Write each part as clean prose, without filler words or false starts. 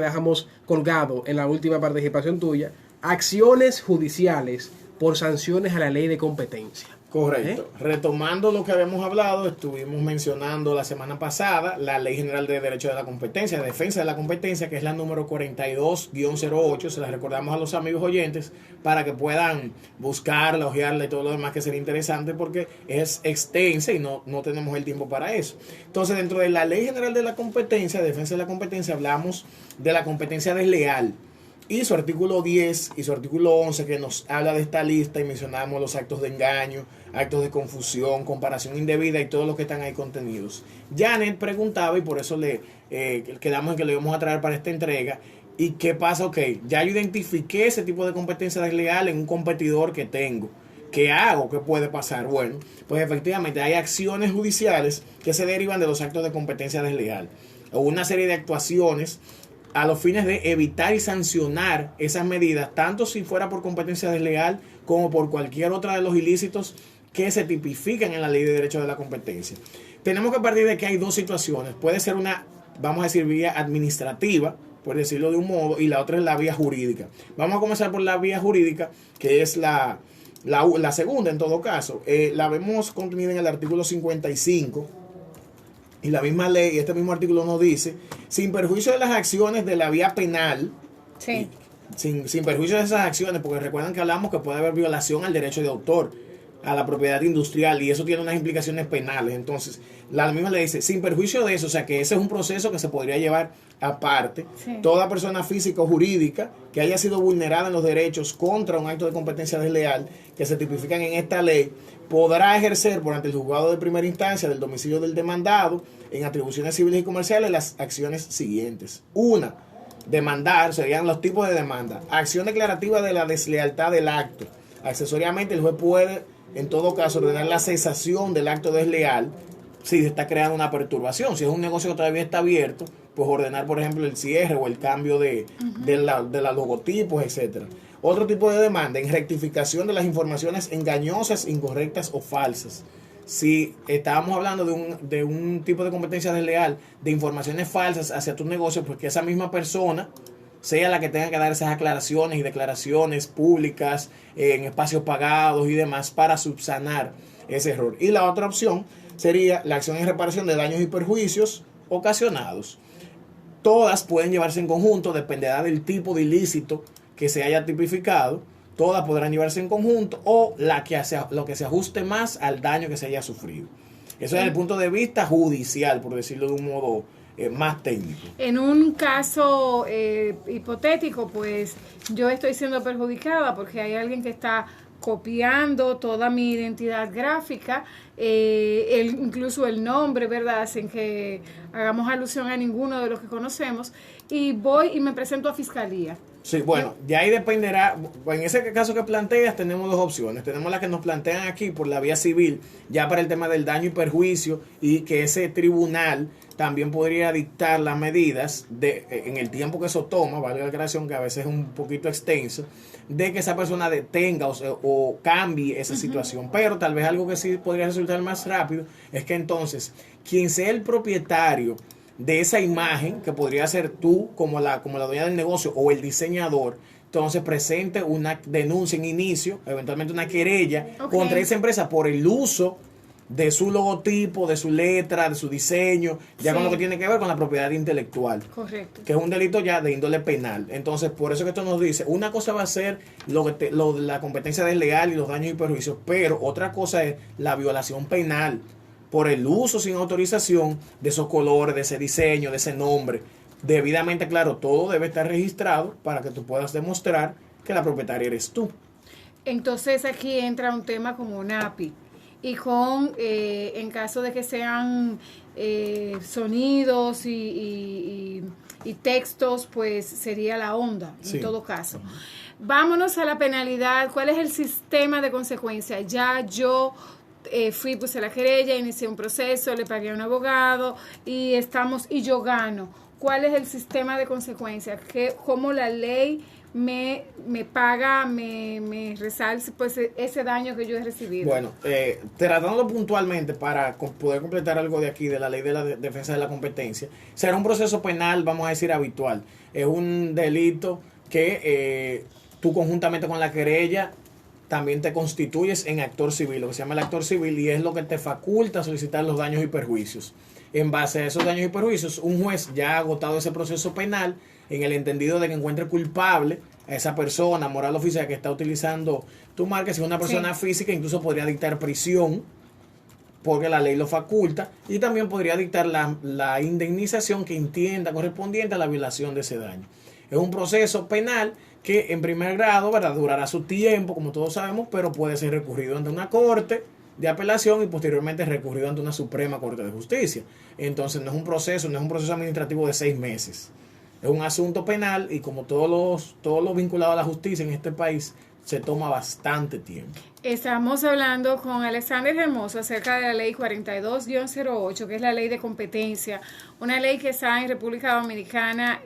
dejamos colgado en la última participación tuya, acciones judiciales por sanciones a la ley de competencia. Correcto. Retomando lo que habíamos hablado, estuvimos mencionando la semana pasada la Ley General de Derecho de la Competencia, de Defensa de la Competencia, que es la número 42-08. Se la recordamos a los amigos oyentes para que puedan buscarla, ojearla y todo lo demás, que sería interesante porque es extensa y no tenemos el tiempo para eso. Entonces, dentro de la Ley General de la Competencia, de Defensa de la Competencia, hablamos de la competencia desleal. Y su artículo 10 y su artículo 11 que nos habla de esta lista y mencionamos los actos de engaño, actos de confusión, comparación indebida y todos los que están ahí contenidos. Janet preguntaba y por eso le quedamos en que lo íbamos a traer para esta entrega. ¿Y qué pasa? Ok, ya yo identifiqué ese tipo de competencia desleal en un competidor que tengo. ¿Qué hago? ¿Qué puede pasar? Bueno, pues efectivamente hay acciones judiciales que se derivan de los actos de competencia desleal. O una serie de actuaciones a los fines de evitar y sancionar esas medidas, tanto si fuera por competencia desleal como por cualquier otra de los ilícitos que se tipifican en la Ley de Derecho de la Competencia. Tenemos que partir de que hay dos situaciones. Puede ser una, vamos a decir, vía administrativa, por decirlo de un modo, y la otra es la vía jurídica. Vamos a comenzar por la vía jurídica, que es la segunda en todo caso. La vemos contenida en el artículo 55. Y la misma ley, este mismo artículo nos dice, sin perjuicio de las acciones de la vía penal, sí, sin perjuicio de esas acciones, porque recuerdan que hablamos que puede haber violación al derecho de autor, a la propiedad industrial, y eso tiene unas implicaciones penales. Entonces, la misma ley dice, sin perjuicio de eso, o sea que ese es un proceso que se podría llevar aparte. Sí. Toda persona física o jurídica que haya sido vulnerada en los derechos contra un acto de competencia desleal que se tipifican en esta ley, podrá ejercer por ante el juzgado de primera instancia del domicilio del demandado en atribuciones civiles y comerciales las acciones siguientes. Una, demandar, serían los tipos de demanda. Acción declarativa de la deslealtad del acto. Accesoriamente, el juez puede, en todo caso, ordenar la cesación del acto desleal si se está creando una perturbación. Si es un negocio que todavía está abierto, pues ordenar, por ejemplo, el cierre o el cambio de los logotipos, etcétera. Otro tipo de demanda, en rectificación de las informaciones engañosas, incorrectas o falsas. Si estábamos hablando de un tipo de competencia desleal, de informaciones falsas hacia tu negocio, pues que esa misma persona sea la que tenga que dar esas aclaraciones y declaraciones públicas en espacios pagados y demás para subsanar ese error. Y la otra opción sería la acción en reparación de daños y perjuicios ocasionados. Todas pueden llevarse en conjunto, dependerá del tipo de ilícito que se haya tipificado. Todas podrán llevarse en conjunto o lo que se ajuste más al daño que se haya sufrido. Eso es desde el punto de vista judicial, por decirlo de un modo más técnico. En un caso hipotético, pues yo estoy siendo perjudicada porque hay alguien que está copiando toda mi identidad gráfica, incluso el nombre, ¿verdad? Sin que hagamos alusión a ninguno de los que conocemos, y voy y me presento a fiscalía. Sí, bueno, de ahí dependerá. En ese caso que planteas tenemos dos opciones. Tenemos la que nos plantean aquí por la vía civil, ya para el tema del daño y perjuicio, y que ese tribunal también podría dictar las medidas en el tiempo que eso toma, vale la aclaración que a veces es un poquito extenso, de que esa persona detenga o cambie esa situación. Pero tal vez algo que sí podría resultar más rápido es que entonces quien sea el propietario de esa imagen, que podría ser tú como la dueña del negocio o el diseñador, entonces presente una denuncia en inicio, eventualmente una querella contra esa empresa por el uso de su logotipo, de su letra, de su diseño, ya con lo que tiene que ver con la propiedad intelectual. Correcto. Que es un delito ya de índole penal. Entonces, por eso que esto nos dice, una cosa va a ser lo de la competencia desleal y los daños y perjuicios, pero otra cosa es la violación penal por el uso sin autorización de esos colores, de ese diseño, de ese nombre. Debidamente, claro, todo debe estar registrado para que tú puedas demostrar que la propietaria eres tú. Entonces aquí entra un tema como NAPI y en caso de que sean sonidos y textos, pues sería la onda en todo caso. Vámonos a la penalidad. ¿Cuál es el sistema de consecuencia? Ya yo puse la querella, inicié un proceso, le pagué a un abogado y yo gano. ¿Cuál es el sistema de consecuencias? ¿Cómo la ley me paga, me resalce pues ese daño que yo he recibido. Bueno, tratándolo puntualmente para poder completar algo de aquí de la ley de la defensa de la competencia, será un proceso penal, vamos a decir, habitual. Es un delito que tú conjuntamente con la querella también te constituyes en actor civil, lo que se llama el actor civil, y es lo que te faculta solicitar los daños y perjuicios. En base a esos daños y perjuicios, un juez ya ha agotado ese proceso penal en el entendido de que encuentre culpable a esa persona, moral o física, que está utilizando tu marca. Si es una persona física, incluso podría dictar prisión, porque la ley lo faculta, y también podría dictar la indemnización que entienda correspondiente a la violación de ese daño. Es un proceso penal que en primer grado, ¿verdad?, durará su tiempo, como todos sabemos, pero puede ser recurrido ante una corte de apelación y posteriormente recurrido ante una Suprema Corte de Justicia. Entonces no es un proceso administrativo de 6 meses. Es un asunto penal y como todos los vinculados a la justicia en este país, se toma bastante tiempo. Estamos hablando con Alexander Hermoso acerca de la ley 42-08, que es la ley de competencia, una ley que está en República Dominicana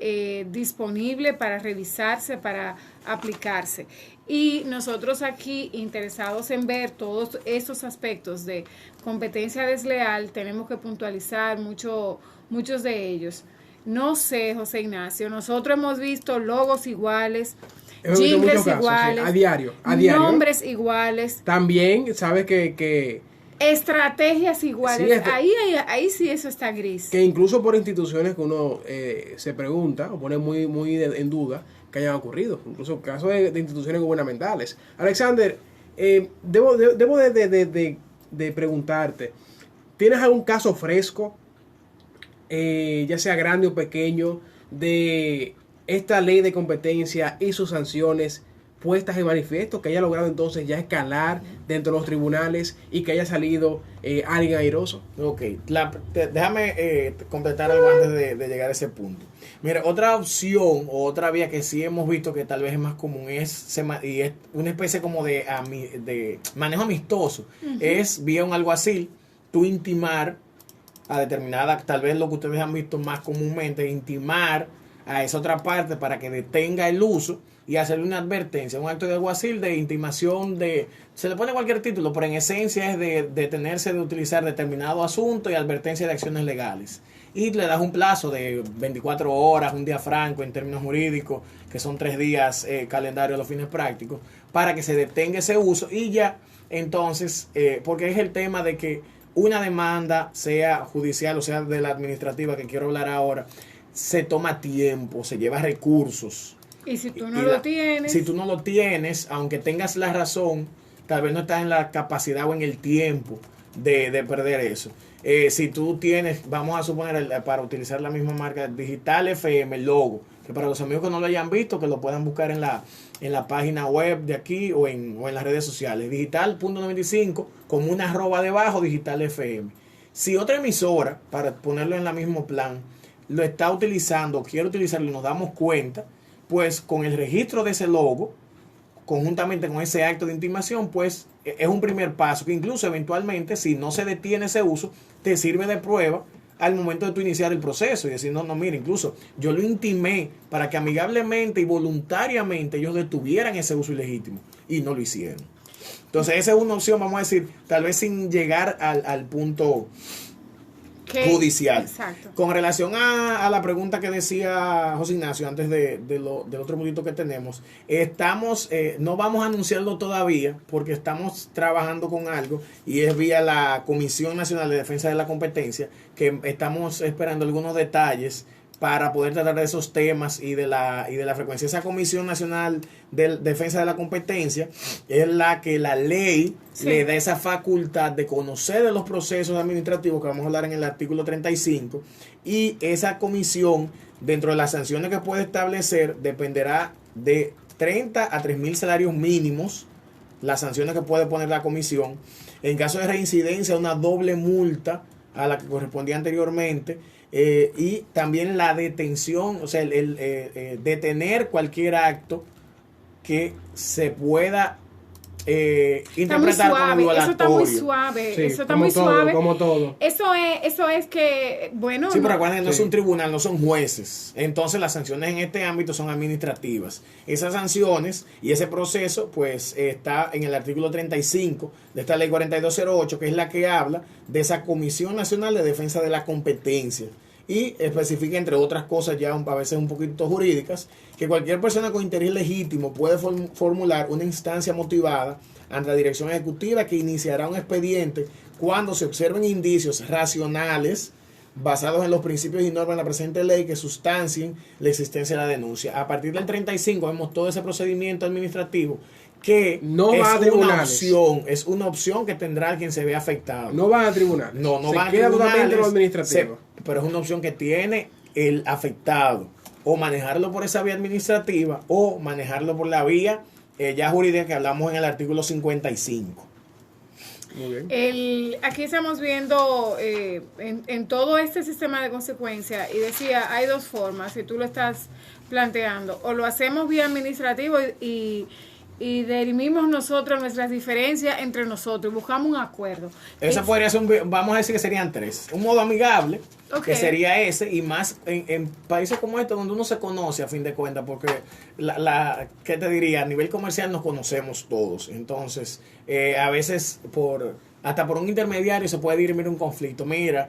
disponible para revisarse, para aplicarse. Y nosotros aquí, interesados en ver todos estos aspectos de competencia desleal, tenemos que puntualizar muchos de ellos. No sé, José Ignacio, nosotros hemos visto logos iguales, jingles iguales, a diario, nombres iguales. También, sabes que estrategias iguales. Sí, ahí sí eso está gris. Que incluso por instituciones que uno se pregunta o pone muy en duda que hayan ocurrido. Incluso casos de instituciones gubernamentales. Alexander, debo de preguntarte, ¿tienes algún caso fresco, ya sea grande o pequeño, de esta ley de competencia y sus sanciones puestas en manifiesto, que haya logrado entonces ya escalar dentro de los tribunales y que haya salido alguien airoso? Ok, déjame completar algo antes de llegar a ese punto. Mira, otra opción o otra vía que sí hemos visto que tal vez es más común y es una especie como de manejo amistoso, es vía un alguacil, tú intimar a determinada, tal vez lo que ustedes han visto más comúnmente, intimar a esa otra parte para que detenga el uso y hacerle una advertencia, un acto de alguacil de intimación se le pone cualquier título, pero en esencia es de detenerse de utilizar determinado asunto y advertencia de acciones legales. Y le das un plazo de 24 horas, un día franco en términos jurídicos, que son 3 días calendario a los fines prácticos, para que se detenga ese uso y ya, entonces, porque es el tema de que una demanda, sea judicial o sea de la administrativa, que quiero hablar ahora, se toma tiempo, se lleva recursos. Y si tú no lo tienes. Si tú no lo tienes, aunque tengas la razón, tal vez no estás en la capacidad o en el tiempo de perder eso. Si tú tienes, vamos a suponer, para utilizar la misma marca, Digital FM, el logo, que para los amigos que no lo hayan visto, que lo puedan buscar en la página web de aquí o en las redes sociales, digital.95, con una arroba debajo, Digital FM. Si otra emisora, para ponerlo en el mismo plan, lo está utilizando, quiere utilizarlo y nos damos cuenta, pues con el registro de ese logo, conjuntamente con ese acto de intimación, pues es un primer paso que incluso eventualmente, si no se detiene ese uso, te sirve de prueba al momento de tú iniciar el proceso y decir, no, mira, incluso yo lo intimé para que amigablemente y voluntariamente ellos detuvieran ese uso ilegítimo y no lo hicieron. Entonces esa es una opción, vamos a decir, tal vez sin llegar al punto judicial. Exacto. Con relación a la pregunta que decía José Ignacio antes del otro minutito que tenemos, no vamos a anunciarlo todavía porque estamos trabajando con algo y es vía la Comisión Nacional de Defensa de la Competencia, que estamos esperando algunos detalles para poder tratar de esos temas y de la frecuencia. Esa Comisión Nacional de Defensa de la Competencia es la que la ley le da esa facultad de conocer de los procesos administrativos que vamos a hablar en el artículo 35, y esa comisión, dentro de las sanciones que puede establecer, dependerá de 30 a 3,000 salarios mínimos, las sanciones que puede poner la comisión. En caso de reincidencia, una doble multa a la que correspondía anteriormente. Y también la detención, o sea, detener cualquier acto que se pueda interpretar como violatorio. Eso está muy suave. Sí, eso está como muy todo, suave. como todo. Eso es que, bueno. Sí, pero acuérdense, no es Sí. un tribunal, no son jueces. Entonces las sanciones en este ámbito son administrativas. Esas sanciones y ese proceso pues está en el artículo 35 de esta ley 4208, que es la que habla de esa Comisión Nacional de Defensa de la Competencia. Y especifica, entre otras cosas ya a veces un poquito jurídicas, que cualquier persona con interés legítimo puede formular una instancia motivada ante la dirección ejecutiva que iniciará un expediente cuando se observen indicios racionales basados en los principios y normas de la presente ley que sustancien la existencia de la denuncia. A partir del 35 vemos todo ese procedimiento administrativo que No va a es tribunales. una opción que tendrá quien se vea afectado. No van a tribunal. No Se va a queda tribunales, totalmente en lo administrativo. pero es una opción que tiene el afectado, o manejarlo por esa vía administrativa o manejarlo por la vía ya jurídica que hablamos en el artículo 55. Muy bien. Aquí estamos viendo en todo este sistema de consecuencias, y decía, hay dos formas, si tú lo estás planteando, o lo hacemos vía administrativo y dirimimos nosotros nuestras diferencias entre nosotros y buscamos un acuerdo. Esa podría ser, vamos a decir que serían tres. Un modo amigable, Ok. que sería ese, y más en países como este donde uno se conoce a fin de cuentas, porque ¿qué te diría? A nivel comercial nos conocemos todos. Entonces, a veces hasta por un intermediario se puede dirimir un conflicto. Mira,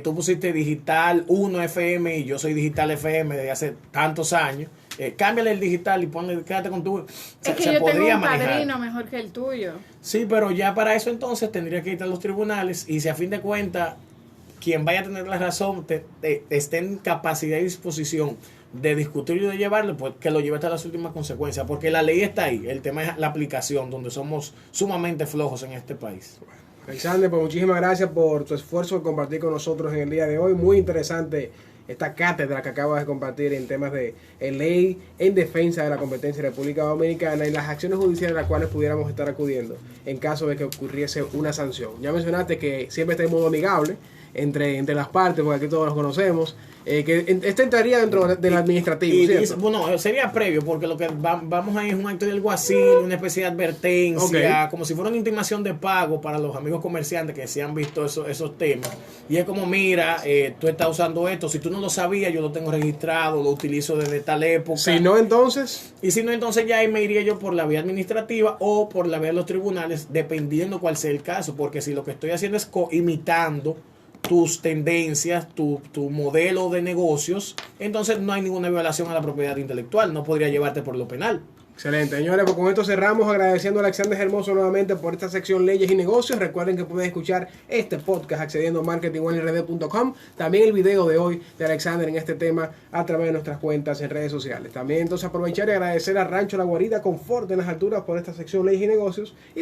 tú pusiste Digital 1 FM y yo soy Digital FM desde hace tantos años. Cámbiale el digital y quédate con tu... Es que yo tengo un padrino mejor que el tuyo. Sí, pero ya para eso entonces tendría que ir a los tribunales, y si a fin de cuentas quien vaya a tener la razón esté en capacidad y disposición de discutir y de llevarlo, pues que lo lleve hasta las últimas consecuencias, porque la ley está ahí. El tema es la aplicación, donde somos sumamente flojos en este país. Alexander, pues muchísimas gracias por tu esfuerzo de compartir con nosotros en el día de hoy. Muy interesante esta cátedra que acabas de compartir en temas de ley en defensa de la competencia en República Dominicana y las acciones judiciales a las cuales pudiéramos estar acudiendo en caso de que ocurriese una sanción. Ya mencionaste que siempre está en modo amigable entre las partes, porque aquí todos nos conocemos, que este entraría dentro del administrativo, ¿cierto? Bueno, sería previo, porque lo que vamos ahí es un acto de alguacil, una especie de advertencia, como si fuera una intimación de pago para los amigos comerciantes que se han visto esos temas. Y es como, mira, tú estás usando esto, si tú no lo sabías, yo lo tengo registrado, lo utilizo desde tal época. Si no, entonces... Y si no, entonces ya ahí me iría yo por la vía administrativa o por la vía de los tribunales, dependiendo cuál sea el caso, porque si lo que estoy haciendo es imitando tus tendencias, tu modelo de negocios, entonces no hay ninguna violación a la propiedad intelectual, no podría llevarte por lo penal. Excelente, señores, pues con esto cerramos agradeciendo a Alexander Hermoso nuevamente por esta sección Leyes y Negocios. Recuerden que pueden escuchar este podcast accediendo a marketing1rd.com, también el video de hoy de Alexander en este tema a través de nuestras cuentas en redes sociales. También entonces aprovechar y agradecer a Rancho La Guarida Confort en las Alturas por esta sección Leyes y Negocios. Y